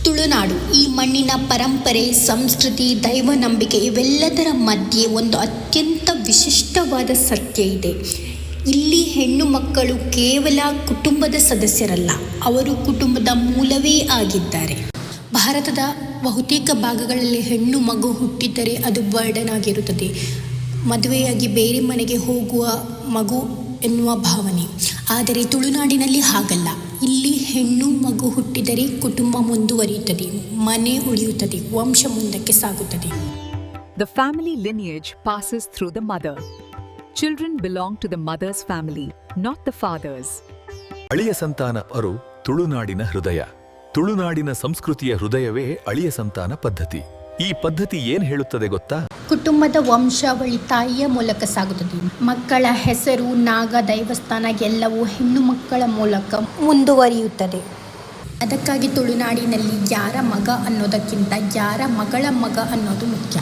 ತುಳುನಾಡು ಈ ಮಣ್ಣಿನ ಪರಂಪರೆ, ಸಂಸ್ಕೃತಿ, ದೈವ ನಂಬಿಕೆ ಇವೆಲ್ಲದರ ಮಧ್ಯೆ ಒಂದು ಅತ್ಯಂತ ವಿಶಿಷ್ಟವಾದ ಸತ್ಯ ಇದೆ. ಇಲ್ಲಿ ಹೆಣ್ಣು ಮಕ್ಕಳು ಕೇವಲ ಕುಟುಂಬದ ಸದಸ್ಯರಲ್ಲ, ಅವರು ಕುಟುಂಬದ ಮೂಲವೇ ಆಗಿದ್ದಾರೆ. ಭಾರತದ ಬಹುತೇಕ ಭಾಗಗಳಲ್ಲಿ ಹೆಣ್ಣು ಮಗು ಹುಟ್ಟಿದ್ದರೆ ಅದು ಬರ್ಡನ್ ಆಗಿರುತ್ತದೆ. ಮದುವೆಯಾಗಿ ಬೇರೆ ಮನೆಗೆ ಹೋಗುವ ಮಗು ಎನ್ನುವ ಭಾವನೆ. ಆದರೆ ತುಳುನಾಡಿನಲ್ಲಿ ಹಾಗಲ್ಲ. ಇಲ್ಲಿ ಹೆಣ್ಣು ಮಗು ಹುಟ್ಟಿದರೆ ಕುಟುಂಬ ಮುಂದುವರಿಯುತ್ತದೆ, ಮನೆ ಉಳಿಯುತ್ತದೆ, ವಂಶ ಮುಂದಕ್ಕೆ ಸಾಗುತ್ತದೆ. The family lineage passes through the mother. Children belong to the mother's family, not the father's. ಅಳಿಯ ಸಂತಾನ ಅವರು ತುಳುನಾಡಿನ ಹೃದಯ. ತುಳುನಾಡಿನ ಸಂಸ್ಕೃತಿಯ ಹೃದಯವೇ ಅಳಿಯ ಸಂತಾನ ಪದ್ಧತಿ. ಈ ಪದ್ಧತಿ ಏನ್ ಹೇಳುತ್ತದೆ ಗೊತ್ತಾ? ಕುಟುಂಬದ ವಂಶಾವಳಿ ತಾಯಿಯ ಮೂಲಕ ಸಾಗುತ್ತದೆ. ಮಕ್ಕಳ ಹೆಸರು, ನಾಗ, ದೈವಸ್ಥಾನ ಎಲ್ಲವೂ ಹೆಣ್ಣು ಮಕ್ಕಳ ಮೂಲಕ ಮುಂದುವರಿಯುತ್ತದೆ. ಅದಕ್ಕಾಗಿ ತುಳುನಾಡಿನಲ್ಲಿ ಯಾರ ಮಗ ಅನ್ನೋದಕ್ಕಿಂತ ಯಾರ ಮಗಳ ಮಗ ಅನ್ನೋದು ಮುಖ್ಯ.